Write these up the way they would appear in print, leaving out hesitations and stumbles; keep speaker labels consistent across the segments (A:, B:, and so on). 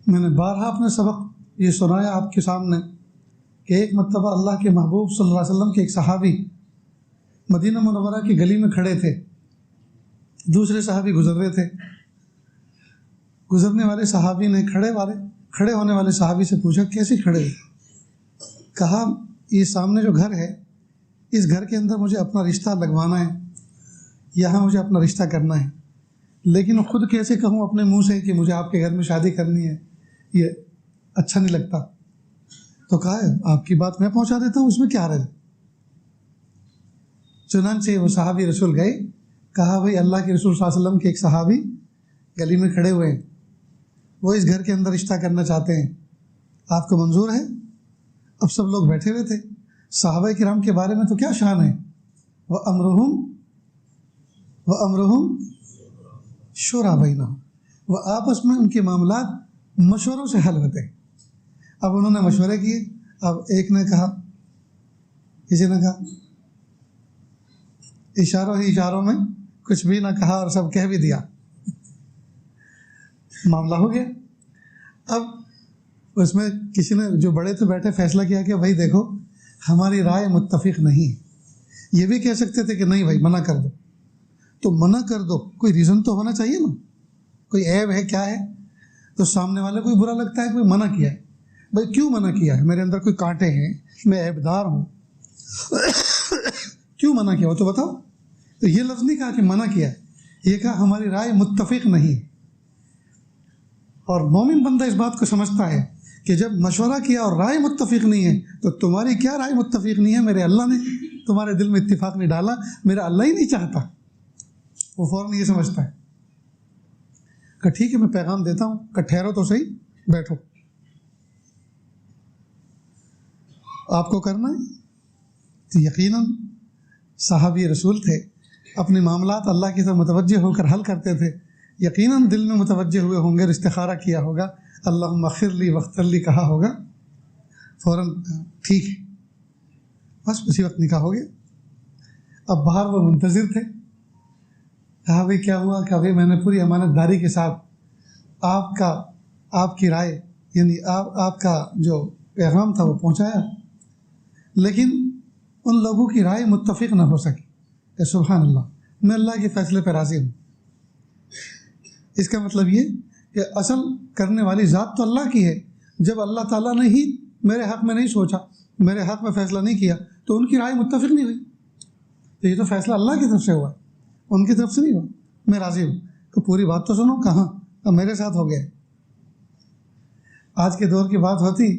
A: میں نے بارہا اپنے سبق یہ سنایا آپ کے سامنے کہ ایک مرتبہ اللہ کے محبوب صلی اللہ علیہ وسلم کے ایک صحابی مدینہ منورہ کی گلی میں کھڑے تھے، دوسرے صحابی گزر رہے تھے۔ گزرنے والے صحابی نے کھڑے ہونے والے صحابی سے پوچھا کیسے کھڑے ہو؟ کہا یہ سامنے جو گھر ہے اس گھر کے اندر مجھے اپنا رشتہ لگوانا ہے، یہاں مجھے اپنا رشتہ کرنا ہے، لیکن خود کیسے کہوں اپنے منہ سے کہ مجھے آپ کے گھر میں شادی کرنی ہے، یہ اچھا نہیں لگتا۔ تو کہا ہے آپ کی بات میں پہنچا دیتا ہوں، اس میں کیا حرج ہے؟ چنانچہ وہ صحابی رسول گئے، کہا بھائی اللہ کے رسول صلی اللہ علیہ وسلم کے ایک صحابی گلی میں کھڑے ہوئے ہیں، وہ اس گھر کے اندر رشتہ کرنا چاہتے ہیں، آپ کو منظور ہے؟ اب سب لوگ بیٹھے ہوئے تھے۔ صحابہ کرام کے بارے میں تو کیا شان ہے، وَأَمْرُهُمْ شُورَىٰ بَيْنَهُمْ، وہ آپس میں ان کے معاملات مشوروں سے حل ہوتے ہیں۔ اب انہوں نے مشورے کیے، اب ایک نے کہا، کسی نے کہا، اشاروں میں کچھ بھی نہ کہا اور سب کہہ بھی دیا، معاملہ ہو گیا۔ اب اس میں کسی نے جو بڑے تھے بیٹھے فیصلہ کیا کہ بھائی دیکھو ہماری رائے متفق نہیں ہے۔ یہ بھی کہہ سکتے تھے کہ نہیں بھائی منع کر دو، تو منع کر دو، کوئی ریزن تو ہونا چاہیے نا، کوئی عیب ہے کیا ہے؟ تو سامنے والے کو برا لگتا ہے کوئی منع کیا ہے، بھائی کیوں منع کیا ہے؟ میرے اندر کوئی کانٹے ہیں، میں عیبدار ہوں، کیوں منع کیا ہو تو بتاؤ۔ تو یہ لفظ نہیں کہا کہ منع کیا ہے، یہ کہا ہماری رائے متفق نہیں۔ اور مومن بندہ اس بات کو سمجھتا ہے کہ جب مشورہ کیا اور رائے متفق نہیں ہے تو تمہاری کیا رائے متفق نہیں ہے، میرے اللہ نے تمہارے دل میں اتفاق نہیں ڈالا، میرا اللہ ہی نہیں چاہتا۔ وہ فوراً یہ سمجھتا ہے کہ ٹھیک ہے میں پیغام دیتا ہوں کہ ٹھہرو تو صحیح، بیٹھو، آپ کو کرنا ہے۔ تو یقیناً صحابی رسول تھے، اپنے معاملات اللہ کی طرف متوجہ ہو کر حل کرتے تھے، یقیناً دل میں متوجہ ہوئے ہوں گے، استخارہ کیا ہوگا، اللہم اغفر لی واغفر لی کہا ہوگا، فوراً ٹھیک ہے، بس اسی وقت نکاح ہو گیا۔ اب باہر وہ منتظر تھے، کہا بھائی کیا ہوا؟ کہ بھائی میں نے پوری امانت داری کے ساتھ آپ کی رائے یعنی آپ کا جو پیغام تھا وہ پہنچایا، لیکن ان لوگوں کی رائے متفق نہ ہو سکی۔ کہ سبحان اللہ، میں اللہ کے فیصلے پہ راضی ہوں۔ اس کا مطلب یہ کہ اصل کرنے والی ذات تو اللہ کی ہے، جب اللہ تعالیٰ نے ہی میرے حق میں نہیں سوچا، میرے حق میں فیصلہ نہیں کیا تو ان کی رائے متفق نہیں ہوئی، تو یہ تو فیصلہ اللہ کی طرف سے ہوا ہے، ان کی طرف سے نہیں ہوا۔ میں راضی ہوں کہ پوری بات تو سنو، کہاں اب میرے ساتھ ہو گیا۔ آج کے دور کی بات ہوتی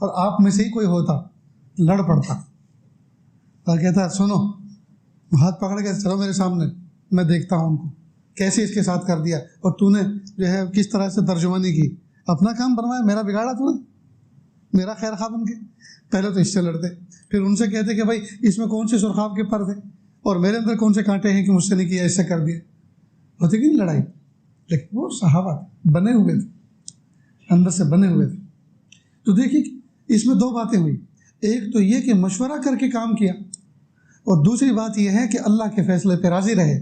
A: اور آپ میں سے ہی کوئی ہوتا لڑ پڑتا اور کہتا سنو، ہاتھ پکڑ کے چلو میرے سامنے، میں دیکھتا ہوں ان کو کیسے اس کے ساتھ کر دیا، اور تو نے جو ہے کس طرح سے ترجمانی کی، اپنا کام بنوایا، میرا بگاڑا تو نے، میرا خیر خواہ بن کے۔ پہلے تو اس سے لڑتے، پھر ان سے کہتے کہ بھائی اس میں کون سے سرخاب کے پر تھے اور میرے اندر کون سے کانٹے ہیں کہ مجھ سے نہیں کیا، اس سے کر دیا، ہوتی کہ نہیں لڑائی؟ لیکن وہ صحابہ بنے ہوئے تھے، اندر سے بنے ہوئے تھے۔ تو دیکھیے اس میں دو باتیں ہوئی، ایک تو یہ کہ مشورہ کر کے کام کیا، اور دوسری بات یہ ہے کہ اللہ کے فیصلے پہ راضی رہے،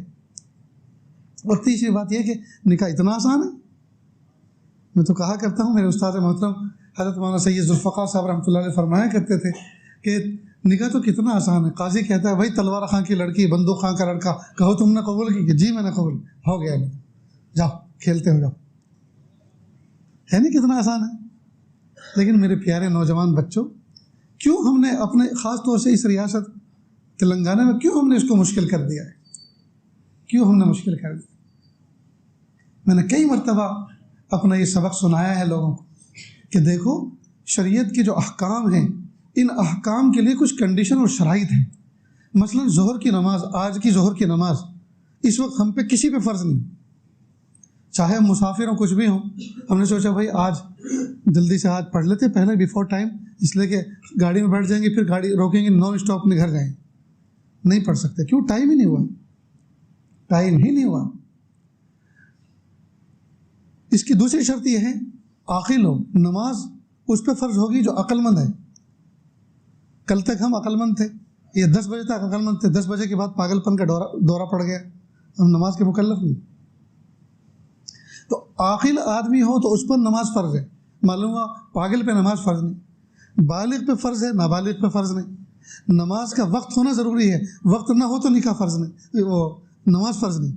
A: اور تیسری بات یہ کہ نکاح اتنا آسان ہے۔ میں تو کہا کرتا ہوں، میرے استاد محترم حضرت مولانا سید ذوالفقار صاحب رحمۃ اللہ علیہ فرمایا کرتے تھے کہ نکاح تو کتنا آسان ہے۔ قاضی کہتا ہے بھائی تلوار خاں کی لڑکی، بندوق خاں کا لڑکا، کہو تم نے قبول کی؟ کہ جی میں نے قبول، ہو گیا، جاؤ کھیلتے ہو جاؤ، ہے نہیں کتنا آسان ہے؟ لیکن میرے پیارے نوجوان بچوں، کیوں ہم نے اپنے خاص طور سے اس ریاست تلنگانہ میں کیوں ہم نے اس کو مشکل کر دیا ہے؟ کیوں ہم نے مشکل کر دیا؟ میں نے کئی مرتبہ اپنا یہ سبق سنایا ہے لوگوں کو کہ دیکھو شریعت کے جو احکام ہیں، ان احکام کے لیے کچھ کنڈیشن اور شرائط ہیں۔ مثلا ظہر کی نماز، آج کی ظہر کی نماز اس وقت ہم پہ کسی پہ فرض نہیں، چاہے ہم مسافر ہوں کچھ بھی ہوں، ہم نے سوچا بھائی آج جلدی سے آج پڑھ لیتے پہلے بیفور ٹائم، اس لیے کہ گاڑی میں بیٹھ جائیں گے پھر گاڑی روکیں گے، نان اسٹاپ اپنے گھر جائیں، نہیں پڑھ سکتے، کیوں؟ ٹائم ہی نہیں ہوا، ٹائم ہی نہیں ہوا۔ اس کی دوسری شرط یہ ہے عاقل ہو، نماز اس پہ فرض ہوگی جو عقل مند ہے۔ کل تک ہم عقل مند تھے، یہ 10 بجے تک عقل مند تھے، 10 بجے کے بعد پاگل پن کا دورہ پڑ گیا، ہم نماز کے مکلف نہیں۔ تو عاقل آدمی ہو تو اس پر نماز فرض ہے، معلوم ہوا پاگل پہ نماز فرض نہیں، بالغ پہ فرض ہے، نابالغ پہ فرض نہیں۔ نماز کا وقت ہونا ضروری ہے، وقت نہ ہو تو نکاح فرض نہیں، وہ نماز فرض نہیں۔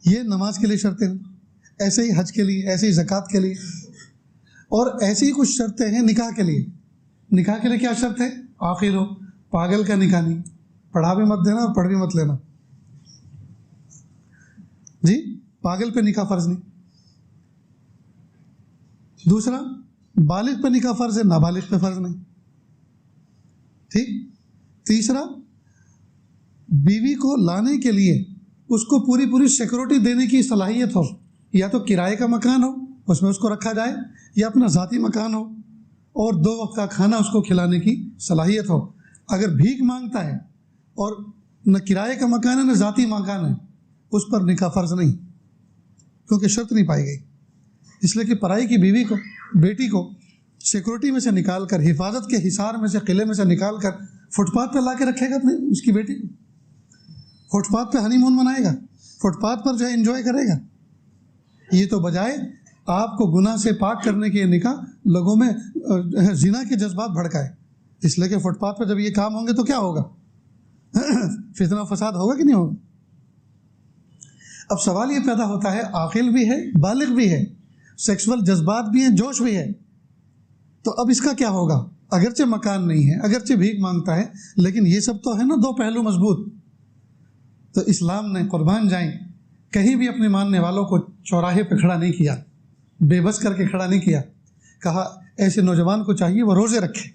A: یہ نماز کے لیے شرطیں ہیں، ایسے ہی حج کے لیے، ایسے ہی زکوٰۃ کے لیے، اور ایسی ہی کچھ شرطیں ہیں نکاح کے لیے۔ نکاح کے لیے کیا شرط ہے؟ عاقل ہو، پاگل کا نکاح نہیں، پڑھا بھی مت دینا اور پڑھ بھی مت لینا جی، پاگل پہ نکاح فرض نہیں۔ دوسرا، بالغ پہ نکاح فرض ہے، نابالغ پہ فرض نہیں، ٹھیک۔ تیسرا، بیوی کو لانے کے لیے اس کو پوری سیکورٹی دینے کی صلاحیت ہو، یا تو کرائے کا مکان ہو اس میں اس کو رکھا جائے، یا اپنا ذاتی مکان ہو اور 2 وقت کا کھانا اس کو کھلانے کی صلاحیت ہو۔ اگر بھیک مانگتا ہے اور نہ کرائے کا مکان ہے نہ ذاتی مکان ہے، اس پر نکاح فرض نہیں، کیونکہ شرط نہیں پائی گئی۔ اس لیے کہ پرائی کی بیوی کو، بیٹی کو سیکورٹی میں سے نکال کر، حفاظت کے حصار میں سے، قلعے میں سے نکال کر فٹ پاتھ پہ لا کے رکھے گا اپنے اس کی بیٹی کو، فٹ پاتھ پہ ہنی مون منائے گا، فٹ پاتھ پر جو ہے انجوائے کرے گا۔ یہ تو بجائے آپ کو گناہ سے پاک کرنے کے نکاح لوگوں میں زنا کے جذبات بھڑکائے، اس لیے کہ فٹ پاتھ پہ جب یہ کام ہوں گے تو کیا ہوگا؟ فتنہ فساد ہوگا کہ نہیں ہوگا؟ اب سوال یہ پیدا ہوتا ہے، عاقل بھی ہے، بالغ بھی ہے، سیکسول جذبات بھی ہیں، جوش بھی ہے، تو اب اس کا کیا ہوگا؟ اگرچہ مکان نہیں ہے، اگرچہ بھیک مانگتا ہے، لیکن یہ سب تو ہے نا 2 پہلو مضبوط۔ تو اسلام نے، قربان جائیں، کہیں بھی اپنے ماننے والوں کو چوراہے پہ کھڑا نہیں کیا، بے بس کر کے کھڑا نہیں کیا۔ کہا ایسے نوجوان کو چاہیے وہ روزے رکھے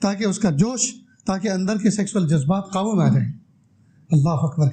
A: تاکہ اس کا جوش، تاکہ اندر کے سیکسول جذبات قابو میں آ جائیں۔ اللہ اکبر۔